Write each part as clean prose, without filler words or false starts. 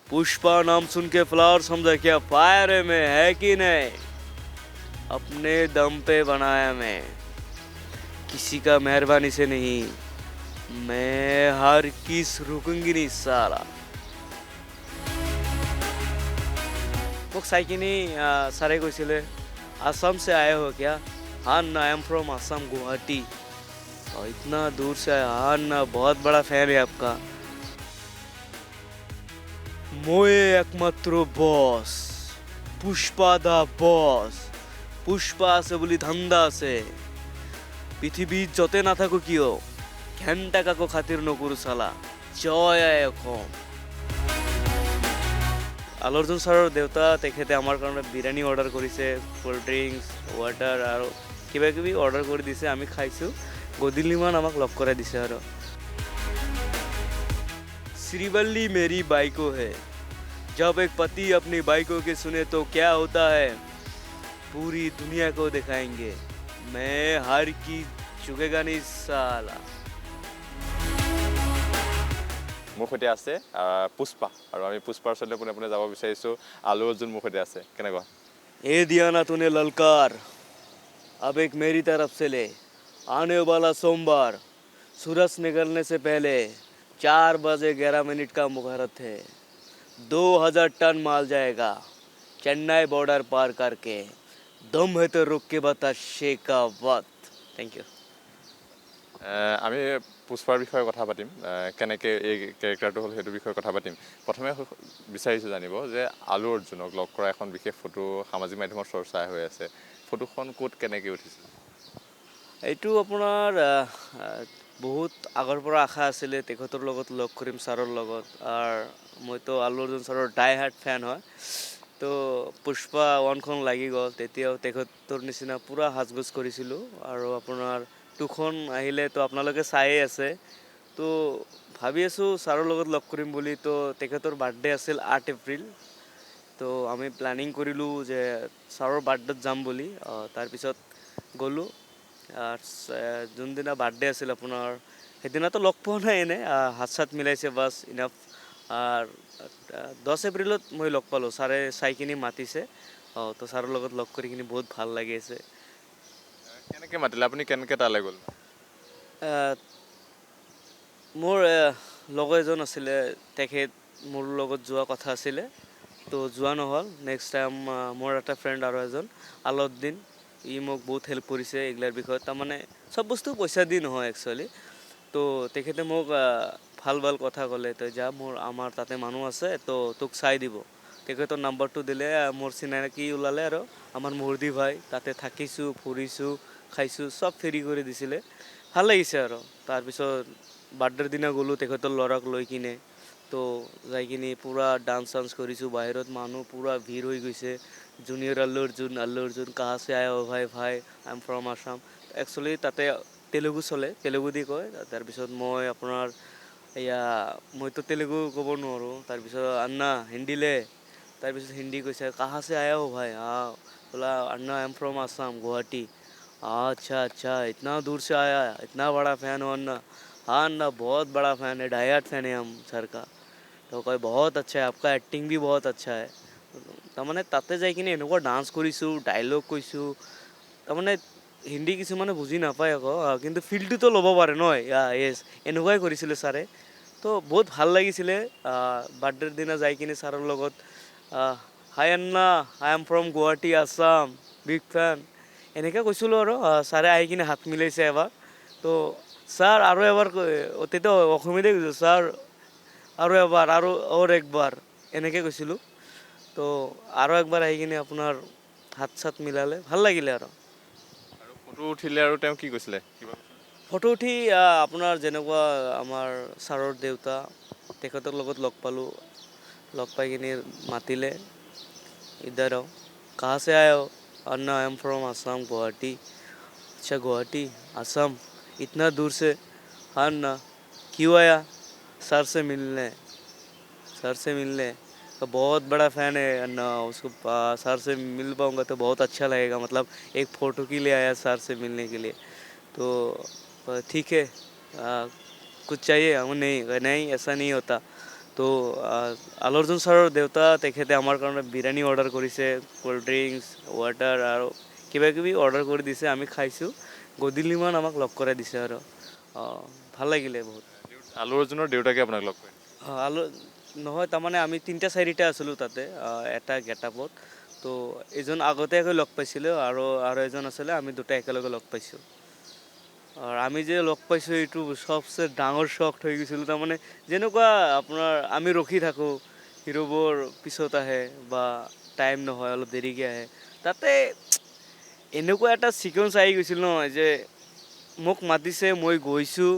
पुष्पा नाम सुन के फ्लावर समझा क्या फायर है कि नहीं। अपने दम पे बनाया मैं, किसी का मेहरबानी से नहीं। मैं हर किस रुकूंगी नहीं साला। মোক চাই কিনি ছাৰে কৈছিলে आसाम से आए हो क्या। हाँ ना, आई एम फ्रॉम आसाम गुवाहाटी। और इतना दूर से आया। हाँ ना, बहुत बड़ा फैन है आपका। मोए একমাত্র বস, পুষ্পা দা বস। পুষ্পা আছে বুলি ধান্দা আছে। পৃথিৱীত য'তে নাথাকো কিয়, ঘেণ্টা কাকো খাতিৰ নকৰো চালা। জয় আই অসম। আলু অৰ্জুন ছাৰৰ দেউতা তেখেতে আমাৰ কাৰণে বিৰিয়ানী অৰ্ডাৰ কৰিছে, ক'ল্ড ড্ৰিংকছ, ৱাটাৰ আৰু কিবা কিবি অৰ্ডাৰ কৰি দিছে, আমি খাইছোঁ। গধূলিমান আমাক লগ কৰাই দিছে আৰু। श्रीवल्ली मेरी बाइको है। जब एक पति अपनी बाइको के सुने तो क्या होता है, पूरी दुनिया को दिखाएंगे। मैं हार की चुकेगा नहीं साला। মোৰ সৈতে আছে পুষ্পা, আৰু আমি পুষ্পাৰ ওচৰলৈ পোনে পোনে যাব বিচাৰিছোঁ। আলু অৰ্জুন মোৰ সৈতে আছে। কেনেকুৱা? ए दिया ना तूने ललकार, अब एक मेरी तरफ से ले। आने वाला सोमवार सूरज निकलने से पहले 4 बजे 11 मिनट का मुहूर्त है। 2000 टन माल जाएगा चेन्नई बॉर्डर पार करके। दम है तो रुक के बता शेखावत। Thank you. আমি পুষ্পাৰ বিষয়ে কথা পাতিম, কেনেকৈ এই কেৰেক্টাৰটো হ'ল সেইটো বিষয়ে কথা পাতিম। প্ৰথমে বিচাৰিছোঁ জানিব যে আলু অৰ্জুনক লগ কৰা এখন বিশেষ ফটো সামাজিক মাধ্যমত চৰ্চা হৈ আছে। ফটোখন ক'ত কেনেকৈ উঠিছিল? এইটো আপোনাৰ বহুত আগৰ পৰা আশা আছিলে তেখেতৰ লগত লগ কৰিম, ছাৰৰ লগত। আৰু মইতো আলু অৰ্জুন ছাৰৰ ডাই হাৰ্ট ফেন হয়। তো পুষ্পা ওৱানখন লাগি গ'ল, তেতিয়াও তেখেতৰ নিচিনা পূৰা সাজগোজ কৰিছিলোঁ। আৰু আপোনাৰ টুখন আহিলে তো আপোনালোকে চায়ে আছে। তো ভাবি আছোঁ ছাৰৰ লগত লগ কৰিম বুলি। তো তেখেতৰ বাৰ্থডে আছিল 8 এপ্ৰিল। তো আমি প্লেনিং কৰিলোঁ যে ছাৰৰ বাৰ্থডেত যাম বুলি। তাৰপিছত গ'লোঁ। যোনদিনা বাৰ্থডে আছিল আপোনাৰ, সেইদিনাতো লগ পোৱা নাই, এনে হাত চাত মিলাইছে বাছ ইনাফ। আৰু 10 এপ্ৰিলত মই লগ পালোঁ, ছাৰে চাই কিনি মাতিছে। তো ছাৰৰ লগত লগ কৰি কিনি বহুত ভাল লাগি আছে। কেনেকৈ মাতিলে আপুনি, কেনেকৈ তালৈ গ'ল? মোৰ লগৰ এজন আছিলে, তেখেত মোৰ লগত যোৱা কথা আছিলে, তো যোৱা নহ'ল। নেক্সট টাইম মোৰ এটা ফ্ৰেণ্ড আৰু এজন আলাউদ্দিন, ই মোক বহুত হেল্প কৰিছে এইগিলাৰ বিষয়ত। তাৰমানে চব বস্তু পইচা দি নহয় একচুৱেলি। তো তেখেতে মোক ভাল ভাল কথা ক'লে, তই যা, আমাৰ তাতে মানুহ আছে, তো তোক চাই দিব। তেখেতৰ নাম্বাৰটো দিলে, মোৰ চিনাকি ওলালে আৰু আমাৰ মুৰ্দি ভাই। তাতে থাকিছোঁ, ফুৰিছোঁ, খাইছোঁ, চব ফ্ৰী কৰি দিছিলে। ভাল লাগিছে আৰু। তাৰপিছত বাৰ্থডেৰ দিনা গ'লোঁ তেখেতৰ ল'ৰাক লৈ কিনে। তো যাই কিনি পূৰা ডান্স চান্স কৰিছোঁ। বাহিৰত মানুহ পূৰা ভিৰ হৈ গৈছে। জুনিয়ৰ আল্লু অৰ্জুন কাহা সে আয়ে হো ভাই, আই এম ফ্ৰম আসাম। একচুৱেলি তাতে তেলেগু চলে, তেলেগু দি কয়। তাৰপিছত মই আপোনাৰ মইতো তেলেগু ক'ব নোৱাৰোঁ। তাৰপিছত আন্না হিন্দী লে। তাৰপিছত হিন্দী কৈছে, কাহা সে আয়া হো ভাই। बोला Anna I am from Assam Guwahati. अच्छा अच्छा, इतना दूर से आया, इतना बड़ा फ़ैन हो अन्ना। हाँ अन्ना, बहुत बड़ा फ़ैन है, डाई हार्ट फ़ैन है हम सर का। तो कहे बहुत अच्छा है, आपका एक्टिंग भी बहुत अच्छा है। তাৰমানে তাতে যাই কিনে এনেকুৱা ডান্স কৰিছোঁ, ডাইলগ কৈছোঁ। তাৰমানে হিন্দী কিছুমানে বুজি নাপায় আকৌ, কিন্তু ফিল্ডটোতো ল'ব পাৰে নহয়। য়েছ, এনেকুৱাই কৰিছিলে ছাৰে। তো বহুত ভাল লাগিছিলে বাৰ্থডেৰ দিনা যাই কিনে ছাৰৰ লগত। Hi Anna, I am from Guwahati Assam, big fan, এনেকৈ কৈছিলোঁ আৰু। ছাৰে আহি কিনে হাত মিলাইছে এবাৰ। তো ছাৰ আৰু এবাৰ, তেতিয়া অসমীয়াতে কৈছোঁ, ছাৰ আৰু এবাৰ, আৰু একবাৰ, এনেকৈ কৈছিলোঁ। তো আৰু একবাৰ আহি কিনে আপোনাৰ হাত চাত মিলালে, ভাল লাগিলে আৰু। আৰু ফটো উঠিলে আৰু তেওঁ কি কৈছিলে? ফটো উঠি আপোনাৰ যেনেকুৱা আমাৰ ছাৰৰ দেউতা, তেখেতৰ লগত লগ পালোঁ। লগ পাই কিনি মাতিলে, इधर आओ, कहाँ से आए हो? Anna I am from Assam Guwahati. अच्छा गुवाहाटी, असम, इतना दूर से? हाँ अन्ना, क्यों आया? सर से मिलने। सर से मिलने तो बहुत बड़ा फ़ैन है अन्ना, उसको सर से मिल पाऊँगा तो बहुत अच्छा लगेगा। मतलब एक फ़ोटो के लिए आया, सर से मिलने के लिए। तो ठीक है, कुछ चाहिए? नहीं नहीं, ऐसा नहीं होता। তো আল্লু অৰ্জুন ছাৰৰ দেউতা তেখেতে আমাৰ কাৰণে বিৰিয়ানী অৰ্ডাৰ কৰিছে, ক'ল্ড ড্ৰিংকছ, ৱাটাৰ আৰু কিবা কিবি অৰ্ডাৰ কৰি দিছে, আমি খাইছোঁ। গধূলিমান আমাক লগ কৰাই দিছে আৰু ভাল লাগিলে বহুত। আল্লু অৰ্জুনৰ দেউতাকে আপোনাক লগ কৰে? আলু নহয়, তাৰমানে আমি তিনিটা চাৰিটা আছিলোঁ তাতে এটা গেটআপত। তো এজন আগতীয়াকৈ লগ পাইছিলোঁ আৰু এজন আছিলে, আমি দুটা একেলগে লগ পাইছোঁ। আৰু আমি যে লগ পাইছোঁ এইটো চবচে ডাঙৰ শ্বক হৈ গৈছিলোঁ। তাৰমানে যেনেকুৱা আপোনাৰ আমি ৰখি থাকোঁ, হিৰোবোৰ পিছত আহে বা টাইম নহয় অলপ দেৰিকৈ আহে, তাতে এনেকুৱা এটা ছিকুৱেঞ্চ আহি গৈছিল নহয় যে মোক মাতিছে, মই গৈছোঁ,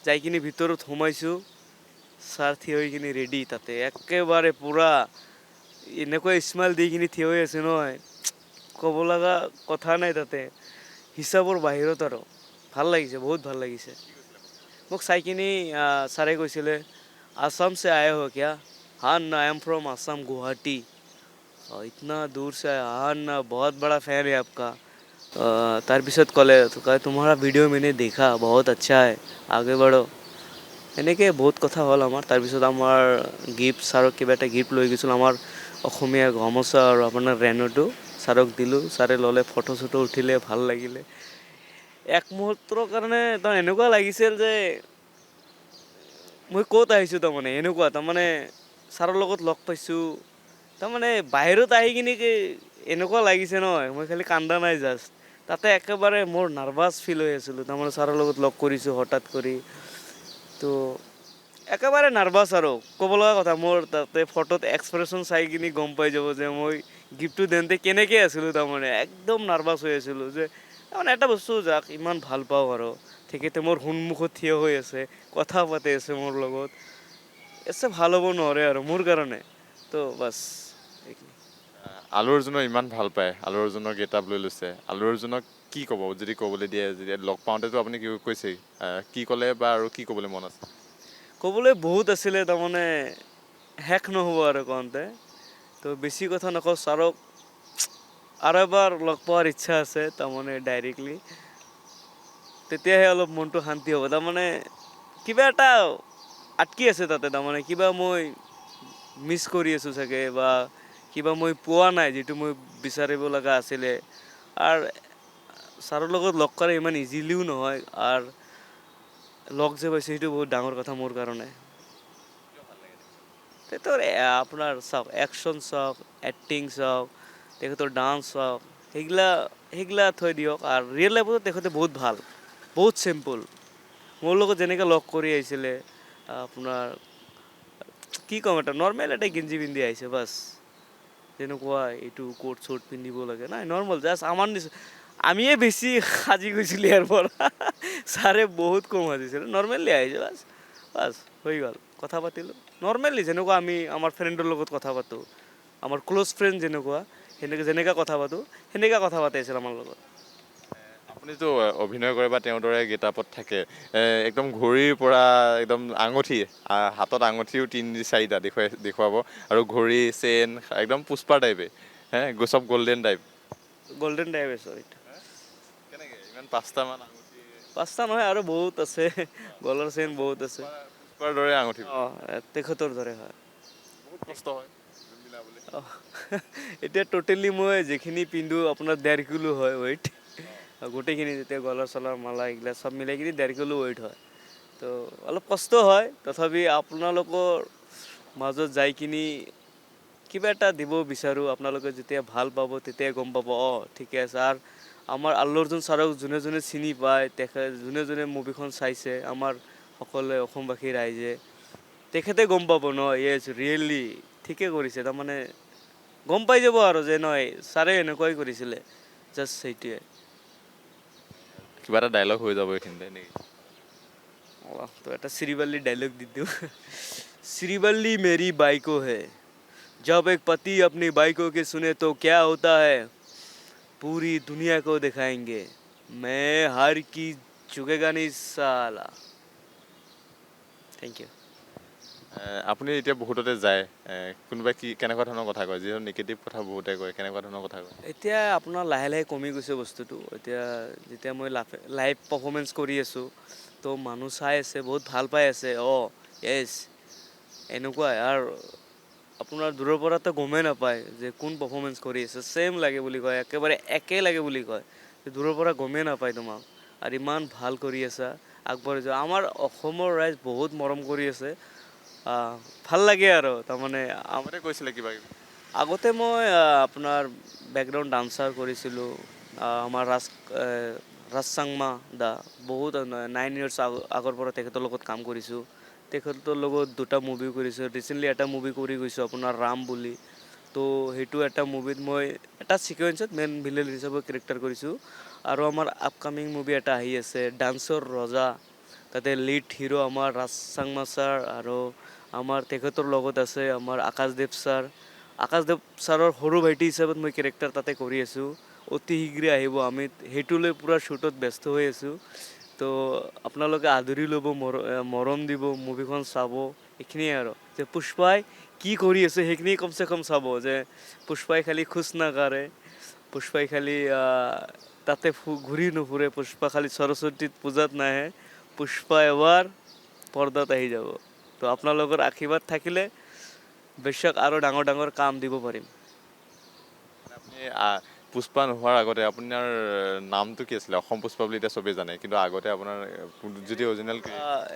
যাই কিনি ভিতৰত সোমাইছোঁ, ছাৰ থিয় হৈ কিনি ৰেডি তাতে একেবাৰে পূৰা এনেকুৱা স্মাইল দি কিনি থিয় হৈ আছে নহয়, ক'ব লগা কথা নাই তাতে, হিচাপৰ বাহিৰত আৰু ভাল লাগিছে, বহুত ভাল লাগিছে। মোক চাই কিনি ছাৰে কৈছিলে, আসাম से आए हो क्या? हाँ ना, आई एम फ्रॉम आसाम गुवाहाटी। इतना दूर से आए, हाँ ना, बहुत बड़ा फैन है आपका। তাৰপিছত ক'লে तुम्हारा वीडियो मैंने देखा, बहुत अच्छा है, आगे बढ़ो। এনেকৈ বহুত কথা হ'ল আমাৰ। তাৰপিছত আমাৰ গিফ্ট, ছাৰক কিবা এটা গিফ্ট লৈ গৈছিলোঁ, আমাৰ অসমীয়া গামোচা আৰু আপোনাৰ ৰেনুটো ছাৰক দিলোঁ, ছাৰে ল'লে, ফটো চটো উঠিলে, ভাল লাগিলে। এক মুহূৰ্তৰ কাৰণে এনেকুৱা লাগিছিল যে মই ক'ত আহিছোঁ, তাৰমানে ছাৰৰ লগত লগ পাইছোঁ। তাৰমানে বাহিৰত আহি কিনি এনেকুৱা লাগিছে নহয়, মই খালি কান্দা নাই জাষ্ট, তাতে একেবাৰে মোৰ নাৰ্ভাছ ফিল হৈ আছিলোঁ। তাৰমানে ছাৰৰ লগত লগ কৰিছোঁ হঠাৎ কৰি, তো একেবাৰে নাৰ্ভাছ আৰু ক'ব লগা কথা। মোৰ তাতে ফটোত এক্সপ্ৰেশ্যন চাই কিনি গম পাই যাব যে মই গিফ্টটো দিওঁতে কেনেকৈ আছিলোঁ। তাৰমানে একদম নাৰ্ভাছ হৈ আছিলোঁ যে তাৰমানে এটা বস্তু যাক ইমান ভাল পাওঁ আৰু তেখেতে মোৰ সন্মুখত থিয় হৈ আছে, কথা পাতি আছে মোৰ লগত, এছে ভাল হ'ব নোৱাৰে আৰু মোৰ কাৰণে। তো বাছ এইখিনি। আল্লু অৰ্জুনক ইমান ভাল পায়, আল্লু অৰ্জুনৰ গেটআপ লৈ লৈছে, আল্লু অৰ্জুনক কি ক'ব যদি ক'বলৈ দিয়ে? যেতিয়া লগ পাওঁতেতো আপুনি কৈছেই, কি ক'লে বা আৰু কি ক'বলৈ মন আছে? ক'বলৈ বহুত আছিলে, তাৰমানে শেষ নহ'ব আৰু কওঁতে। তো বেছি কথা নকওঁ, ছাৰক আৰু এবাৰ লগ পোৱাৰ ইচ্ছা আছে, তাৰমানে ডাইৰেক্টলি, তেতিয়াহে অলপ মনটো শান্তি হ'ব। তাৰমানে কিবা এটা আটকি আছে তাতে, তাৰমানে কিবা মই মিছ কৰি আছোঁ চাগে, বা কিবা মই পোৱা নাই যিটো মই বিচাৰিব লগা আছিলে। আৰু ছাৰৰ লগত লগ কৰা ইমান ইজিলিও নহয়, আৰু লগ যে পাইছোঁ সেইটো বহুত ডাঙৰ কথা মোৰ কাৰণে। তেখেতৰ আপোনাৰ চাওক, একশ্যন চাওক, এক্টিং চাওক, তেখেতৰ ডান্স চাওক, সেইগিলা থৈ দিয়ক। আৰু ৰিয়েল লাইফতো তেখেতে বহুত ভাল, বহুত চিম্পুল। মোৰ লগত যেনেকৈ লগ কৰি আহিছিলে, আপোনাৰ কি ক'ম, এটা নৰ্মেল এটা গেঞ্জি পিন্ধি আহিছে বাছ, যেনেকুৱা এইটো কোট চোট পিন্ধিব লাগে নাই, নৰ্মেল জাষ্ট আমাৰ আমিয়ে বেছি সাজি গৈছিলোঁ ইয়াৰ পৰা, ছাৰে বহুত কম সাজিছিলে, নৰ্মেলি আহিছে বাছ, বাছ হৈ গ'ল। কথা পাতিলোঁ নৰ্মেলি, যেনেকুৱা আমি আমাৰ ফ্ৰেণ্ডৰ লগত কথা পাতোঁ, আমাৰ ক্ল'জ ফ্ৰেণ্ড যেনেকৈ কথা পাতোঁ, সেনেকৈ কথা পাতিছিল আমাৰ লগত। আপুনিতো অভিনয় কৰে বা তেওঁৰ দৰে গেটআপত থাকে, একদম ঘড়ীৰ পৰা একদম আঙুঠি, হাতত আঙুঠিও 3-4টা দেখুৱাব, আৰু ঘড়ী, চেইন, একদম পুষ্পাৰ টাইপে, চব গল্ডেন টাইপ। গল্ডেন টাইপ এইটো। কেনেকৈ ইমান 5টামান আঙুঠি? 5টা নহয়, আৰু বহুত আছে, গলৰ চেইন বহুত আছে। পুষ্পাৰ দৰে আঙুঠি, তেখেতৰ দৰে হয়। বহুত কষ্ট হয় মিলাবলৈ। এতিয়া টোটেলি মই যিখিনি পিন্ধোঁ আপোনাৰ 1.5 কিলো হয় ৱেইট, গোটেইখিনি যেতিয়া গলৰ চলৰ মালা এইগিলা চব মিলাই কিনি 1.5 কিলো ৱেইট হয়। তো অলপ কষ্ট হয়, তথাপি আপোনালোকৰ মাজত যাই কিনি কিবা এটা দিব বিচাৰোঁ। আপোনালোকে যেতিয়া ভাল পাব তেতিয়াই গম পাব, ঠিকে আছে। আৰু আমাৰ আল্লু অৰ্জুন ছাৰক যোনে যোনে চিনি পায়, যোনে যোনে মুভিখন চাইছে, আমাৰ সকলোৱে অসমবাসী ৰাইজে, তেখেতে গম পাব ন, য়েছ ৰিয়েলি ঠিকে কৰিছে। তাৰমানে গম পাই যাব আৰু যে নহয়, ছাৰে এনেকুৱাই কৰিছিলে, জাষ্ট সেইটোৱে। কিবা এটা ডাইলগ হৈ যাব এইখিনিতে নেকি? তো এটা শ্ৰীবল্লী ডাইলগ দি দিওঁ, श्रीवल्ली मेरी बाइको है, जब एक पति अपनी बाइको के सुने तो क्या होता है, पूरी दुनिया को दिखाएंगे, मैं हार की झुकेगा नहीं साला। Thank you. আপুনি এতিয়া বহুততে যায়, কোনোবাই কেনেকুৱা ধৰণৰ কথা কয়? যিহেতু নিগেটিভ কথা বহুতে কয়, কেনেকুৱা ধৰণৰ কথা কয়? এতিয়া আপোনাৰ লাহে লাহে কমি গৈছে বস্তুটো। এতিয়া যেতিয়া মই লাইভ পাৰফৰ্মেঞ্চ কৰি আছোঁ, তো মানুহ চাই আছে, বহুত ভাল পাই আছে, য়েছ এনেকুৱাই আৰু আপোনাৰ দূৰৰ পৰাতো গমেই নাপায় যে কোন পাৰফৰ্মেঞ্চ কৰি আছে, ছেম লাগে বুলি কয়, একেবাৰে একে লাগে বুলি কয়, দূৰৰ পৰা গমেই নাপায় তোমাক। আৰু ইমান ভাল কৰি আছা, আগবাঢ়ি যোৱা। আমাৰ অসমৰ ৰাইজ বহুত মৰম কৰি আছে, ভাল লাগে আৰু তাৰমানে আগতে কৈছিলে কিবা কিবি। আগতে মই আপোনাৰ বেকগ্ৰাউণ্ড ডান্সাৰ কৰিছিলোঁ, আমাৰ ৰাজ চাংমা দা, বহুত 9 years আগৰ পৰা তেখেতৰ লগত কাম কৰিছোঁ। তেখেতৰ লগত 2টা মুভি কৰিছোঁ, ৰিচেণ্টলি এটা মুভি কৰি গৈছোঁ আপোনাৰ ৰাম বুলি। তো সেইটো এটা মুভিত মই এটা ছিকুৱেঞ্চত মেইন ভিলেন হিচাপে কেৰেক্টাৰ কৰিছোঁ। আৰু আমাৰ আপকামিং মুভি এটা আহি আছে ডান্সৰ ৰজা, তাতে লিড হিৰো আমাৰ ৰাজ চাংমা ছাৰ, আৰু আমাৰ তেখেতৰ লগত আছে আমাৰ আকাশদেৱ ছাৰ। আকাশদেৱ ছাৰৰ সৰু ভাইটি হিচাপত মই কেৰেক্টাৰ তাতে কৰি আছোঁ। অতি শীঘ্ৰে আহিব, আমি সেইটোলৈ পূৰা শ্বুটত ব্যস্ত হৈ আছোঁ। তো আপোনালোকে আদৰি ল'ব, মৰম দিব, মুভিখন চাব, এইখিনিয়ে আৰু যে পুষ্পাই কি কৰি আছে সেইখিনি কমচে কম চাব, যে পুষ্পাই খালি খোজ নাকাঢ়ে, পুষ্পাই খালি তাতে ঘূৰি নুফুৰে, পুষ্পা খালি সৰস্বতীত পূজাত নাহে, পুষ্পা এবাৰ পৰ্দাত আহি যাব। তো আপোনালোকৰ আশীৰ্বাদ থাকিলে বেছক আৰু ডাঙৰ ডাঙৰ কাম দিব পাৰিম। আপুনি পুষ্পা নোহোৱাৰ আগতে আপোনাৰ নামটো কি আছিলে? অসম পুষ্পা বুলি এতিয়া চবেই জানে, কিন্তু আগতে আপোনাৰ যদি অৰিজিনেল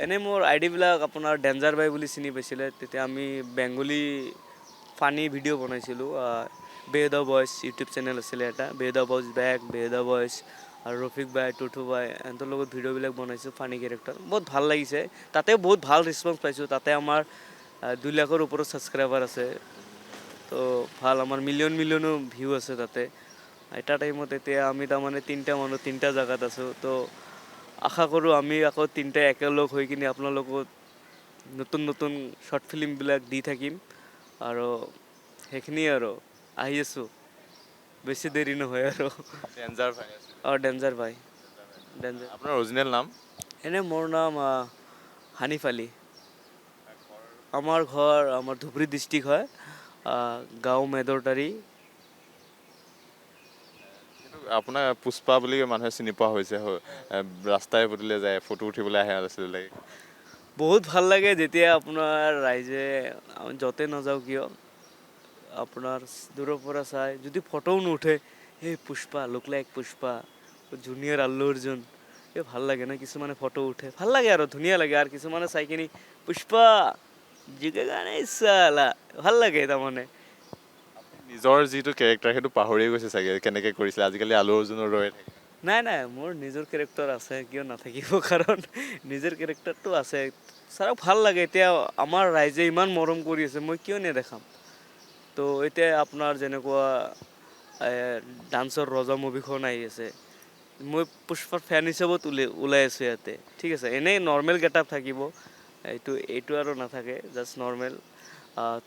এনেই মোৰ আইডিবিলাক আপোনাৰ ডেঞ্জাৰ বাই বুলি চিনি পাইছিলে। তেতিয়া আমি বেংগলী ফানী ভিডিঅ' বনাইছিলোঁ, বে দ্য বইজ ইউটিউব চেনেল আছিলে এটা, বে দ্য বইজ বেক, বে দ্য বইজ, আৰু ৰফিক বাই, টুটু বাই, এহঁতৰ লগত ভিডিঅ'বিলাক বনাইছোঁ ফানী কেৰেক্টাৰ, বহুত ভাল লাগিছে। তাতে বহুত ভাল ৰেছপন্স পাইছোঁ, তাতে আমাৰ 2 লাখৰ ওপৰত ছাবস্ক্ৰাইবাৰ আছে। তো ভাল, আমাৰ মিলিয়নো ভিউ আছে তাতে। এটা টাইমত এতিয়া আমি তাৰমানে 3টা মানুহ 3টা জেগাত আছোঁ। তো আশা কৰোঁ আমি আকৌ 3টাই একেলগ হৈ কিনে আপোনালোকক নতুন নতুন শ্বৰ্ট ফিল্মবিলাক দি থাকিম। আৰু সেইখিনিয়ে আৰু আহি আছোঁ, বেছি দেৰি নহয় আৰু। ডেঞ্জাৰ ভাই আছিলে। ডেঞ্জাৰ ভাই, ডেঞ্জাৰ। আপোনাৰ অৰিজিনেল নাম? এনেই মোৰ নাম হানিফ আলি। আমাৰ ঘৰ ধুবুৰী ডিষ্ট্ৰিক্ট হয়, গাঁও মেদৰতাৰী। আপোনাৰ পুষ্পা বুলি মানুহে চিনি পোৱা হৈছে, ৰাস্তাই পদূলিয়ে যায়, ফটো উঠিবলৈ আহে ল'ৰা-ছোৱালীবিলাকে। বহুত ভাল লাগে যেতিয়া আপোনাৰ ৰাইজে য'তে নাযাওঁ কিয় আপোনাৰ দূৰৰ পৰা চাই, যদি ফটোও নুঠে, এই Pushpa look like Pushpa, junior Allu Arjun, এই ভাল লাগে ন। কিছুমানে ফটো উঠে, ভাল লাগে আৰু ধুনীয়া লাগে। আৰু কিছুমানে চাই কিনি পুষ্পা জিকেগা নেহি চালা, ভাল লাগে তাৰমানে। নিজৰ যিটো কেৰেক্টাৰ সেইটো পাহৰিয়ে গৈছে চাগে, কেনেকে কৰিছিলে, আজিকালি আল্লু অৰ্জুনৰ দৰে থাকে। নাই, মোৰ নিজৰ কেৰেক্টাৰ আছে, কিয় নাথাকিব, কাৰণ নিজৰ কেৰেক্টাৰটো আছে। ছাৰক ভাল লাগে, এতিয়া আমাৰ ৰাইজে ইমান মৰম কৰি আছে, মই কিয় নেদেখাম। তো এতিয়া আপোনাৰ যেনেকুৱা ডান্সৰ ৰজা মুভিখন আহি আছে, মই পুষ্পাৰ ফেন হিচাপত ওলাই আছোঁ ইয়াতে, ঠিক আছে। এনেই নৰ্মেল গেটআপ থাকিব, এইটো আৰু নাথাকে, জাষ্ট নৰ্মেল।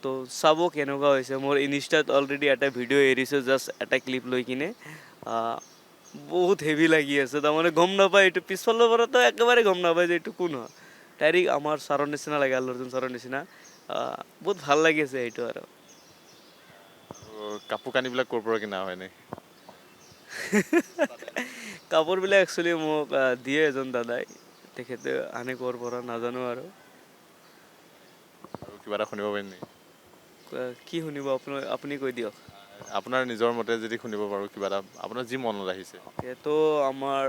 তো চাব কেনেকুৱা হৈছে। মোৰ ইনষ্টাত অলৰেডি এটা ভিডিঅ' এৰিছোঁ, জাষ্ট এটা ক্লিপ লৈ কিনে, বহুত হেভি লাগি আছে, তাৰমানে গম নাপায়, এইটো পিছফালৰ পৰাতো একেবাৰে গম নাপায় যে এইটো কোন হয়। ডাইৰেক্ট আমাৰ ছাৰৰ নিচিনা লাগে, আল্লু অৰ্জুন ছাৰৰ নিচিনা। বহুত ভাল লাগি আছে সেইটো আৰু। কাপোৰ কানিবিলাক ক'ৰ পৰা কিনা হয় এনেই? কাপোৰবিলাক একচুৱেলি মোক দিয়ে এজন দাদাই, তেখেতে আনে ক'ৰ পৰা নাজানো আৰু। আৰু কিবা এটা শুনিব পাৰিম নেকি? কি শুনিব আপুনি কৈ দিয়ক। আপোনাৰ নিজৰ মতে যদি শুনিব পাৰোঁ কিবা এটা, আপোনাৰ যি মনত আহিছে। সেইটো আমাৰ,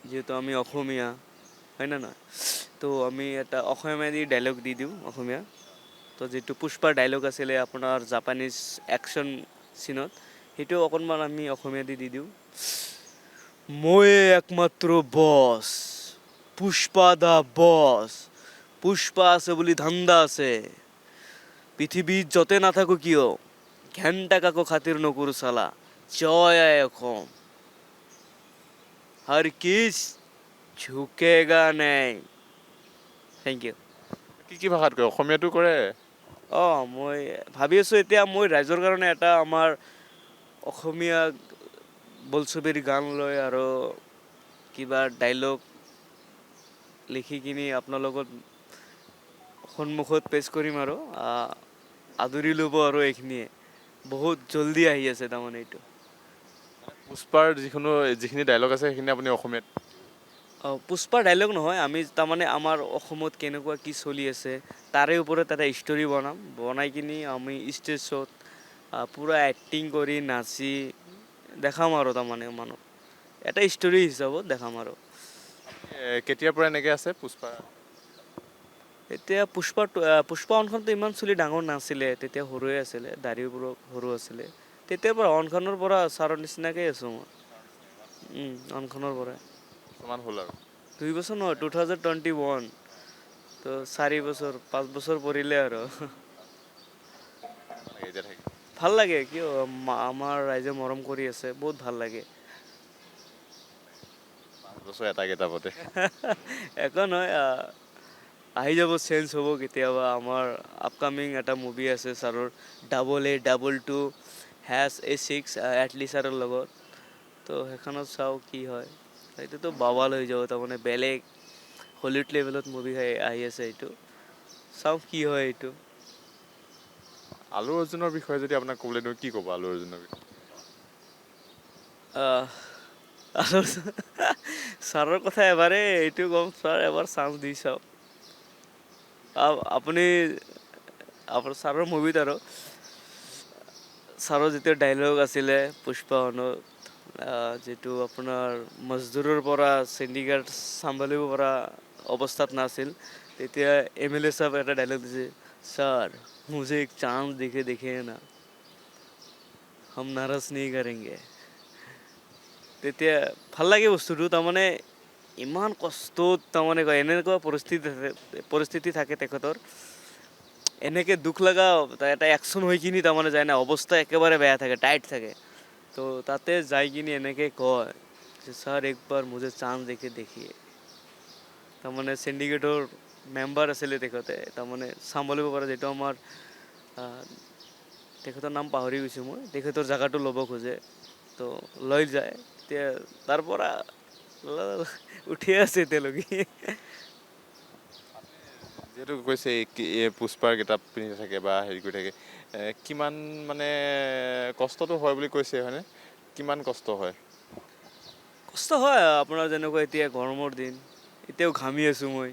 যিহেতু আমি অসমীয়া, হয় নে নহয়, তো আমি এটা অসমীয়া ডাইলগ দি দিওঁ, অসমীয়া। তো যিটো পুষ্পাৰ ডাইলগ আছিলে আপোনাৰ জাপানীজ একশ্যন চিনত, সেইটো অকণমান আমি অসমীয়া দি দিওঁ। ময়ে একমাত্ৰ বছ, পুষ্পা দা বছ, পুষ্পা আছে বুলি ধান্দা আছে, পৃথিৱীত য'তে নাথাকো কিয়, ঘেণ্টা কাকো খাতিৰ নকৰোঁ চালা, জয় আই অসম, হৰ কিছ ঝুকেগা নেই। Thank you. কি ভাষাত কয়? অসমীয়াতো কৰে? মই ভাবি আছোঁ এতিয়া মই ৰাইজৰ কাৰণে এটা আমাৰ অসমীয়া বোলছবিৰ গান লৈ আৰু কিবা ডাইলগ লিখি কিনি আপোনালোকৰ সন্মুখত পেছ কৰিম আৰু আদৰি ল'ব, আৰু এইখিনিয়ে বহুত জল্দি আহি আছে তাৰমানে এইটো। পুষ্পাৰ যিখিনি ডাইলগ আছে সেইখিনি আপুনি অসমীয়াত? পুষ্পা ডাইলগ নহয়, আমি তাৰমানে আমাৰ অসমত কেনেকুৱা কি চলি আছে তাৰে ওপৰত এটা ষ্টৰি বনাম, বনাই কিনি আমি ষ্টেজ শ্ব'ত পূৰা এক্টিং কৰি নাচি দেখাম আৰু তাৰমানে মানুহ এটা ষ্টৰি হিচাপত দেখাম আৰু। কেতিয়াৰ পৰা এনেকৈ আছে পুষ্পা? এতিয়া পুষ্পা অনখনতো ইমান চলি ডাঙৰ নাছিলে, তেতিয়া সৰুৱে আছিলে, দাঢ়িবোৰো সৰু আছিলে। তেতিয়াৰ পৰা অনখনৰ পৰা ছাৰৰ নিচিনাকৈ আছোঁ মই। অনখনৰ পৰাই বৰ্তমান হ'ল আৰু 2 বছৰ নহয়, 2021, তো 4 বছৰ 5 বছৰ পৰিলে আৰু। এতিয়া থাকি ভাল লাগে, কিয় আমাৰ ৰাইজে মৰম কৰি আছে, বহুত ভাল লাগে। 5 বছৰ এটা গেটাপতে। একো নহয়, আহি যাব, চেঞ্জ হ'ব কেতিয়াবা। আমাৰ আপকামিং এটা মুভি আছে ছাৰৰ, AA22#A6 এটলি ছাৰৰ লগত, তো সেইখনত চাওঁ কি হয়। এইটোতো বাৱাল হৈ যাব, তাৰমানে বেলেগ হলিউড লেভেলত মুভি আহি আছে এইটো, চাওঁ কি হয় এইটো। আলু অৰ্জুনৰ বিষয়ে যদি আপোনাক ক'বলৈ দিওঁ, কি ক'ব আলু অৰ্জুনৰ বিষয়ে? আৰু ছাৰৰ কথা এবাৰেই এইটো ক'ম, ছাৰ এবাৰ চান্স দি চাওক। আপুনি আপোনাৰ ছাৰৰ মুভিত আৰু ছাৰৰ যেতিয়া ডাইলগ আছিলে পুষ্পা 1ত, যিটো আপোনাৰ মজদুৰৰ পৰা চিণ্ডিকেট চম্ভালিব পৰা অৱস্থাত নাছিল, তেতিয়া MLA চাহাবে এটা ডাইলগ দিছে, ছাৰ মুঝে এক চান্স দিকে দেখিয়ে না, হম নাৰাজ নেহি কৰেংগে। তেতিয়া ভাল লাগে বস্তুটো, তাৰমানে ইমান কষ্টত, তাৰমানে এনেকুৱা পৰিস্থিতি থাকে তেখেতৰ, এনেকৈ দুখ লগা এটা একশ্যন হৈ কিনি তাৰমানে যায় না, অৱস্থা একেবাৰে বেয়া থাকে, টাইট থাকে, তো তাতে যাই কিনি এনেকৈ কয় যে ছাৰ একবাৰ মুঝে চান্স দিকে দেখিয়ে। তাৰমানে চিণ্ডিকেটৰ মেম্বাৰ আছিলে তেখেতে, তাৰমানে চম্ভালিব পৰা, যিটো আমাৰ তেখেতৰ নাম পাহৰি গৈছোঁ মই, তেখেতৰ জেগাটো ল'ব খোজে, তো লৈ যায়, এতিয়া তাৰ পৰা উঠিয়ে আছে এতিয়ালৈকে। যিহেতু কৈছে পুষ্পাৰ গেটাপ পিন্ধি থাকে বা হেৰি কৰি থাকে, কিমান মানে কষ্টটো হয় বুলি কৈছে, হয়নে? কিমান কষ্ট হয়? কষ্ট হয়, আপোনাৰ যেনেকুৱা এতিয়া গৰমৰ দিন, এতিয়াও ঘামি আছোঁ মই,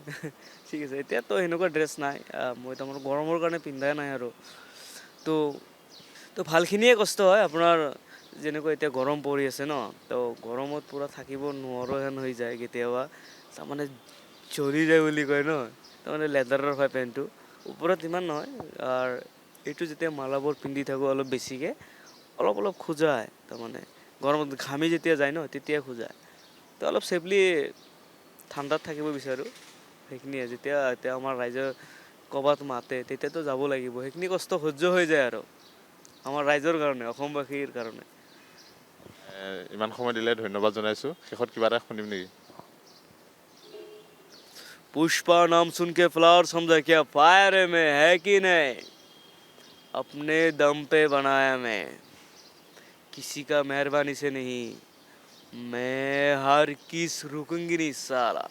ঠিক আছে, এতিয়াতো সেনেকুৱা ড্ৰেছ নাই, মই তাৰমানে গৰমৰ কাৰণে পিন্ধাই নাই আৰু, তো ভালখিনিয়ে কষ্ট হয় আপোনাৰ। যেনেকুৱা এতিয়া গৰম পৰি আছে ন, তো গৰমত পূৰা থাকিব নোৱাৰো হেন হৈ যায় কেতিয়াবা, তাৰমানে জ্বলি যায় বুলি কয় ন, তাৰমানে লেডাৰৰ হয় পেণ্টটো, ওপৰত ইমান নহয়, আৰু এইটো যেতিয়া মালাবোৰ পিন্ধি থাকোঁ অলপ বেছিকৈ, অলপ অলপ খোজায়, তাৰমানে গৰমত ঘামি যেতিয়া যায় ন, তেতিয়া খোজায়, তো অলপ ছেফলি ঠাণ্ডাত থাকিব বিচাৰোঁ। সেইখিনিয়ে, এতিয়া আমাৰ ৰাইজে ক'ৰবাত মাতে, তেতিয়াতো যাব লাগিব, সেইখিনি কষ্ট সহ্য হৈ যায় আৰু আমাৰ ৰাইজৰ কাৰণে, অসমবাসীৰ কাৰণে। ইমান সময় দিলে ধন্যবাদ জনাইছোঁ। শেষত কিবা এটা শুনিম নেকি? पुष्पा नाम सुन के फ्लावर समझा क्या फायर में है कि नहीं, अपने दम पे बनाया मैं, किसी का मेहरबानी से नहीं, मैं हर किस रुकूंगी नहीं साला।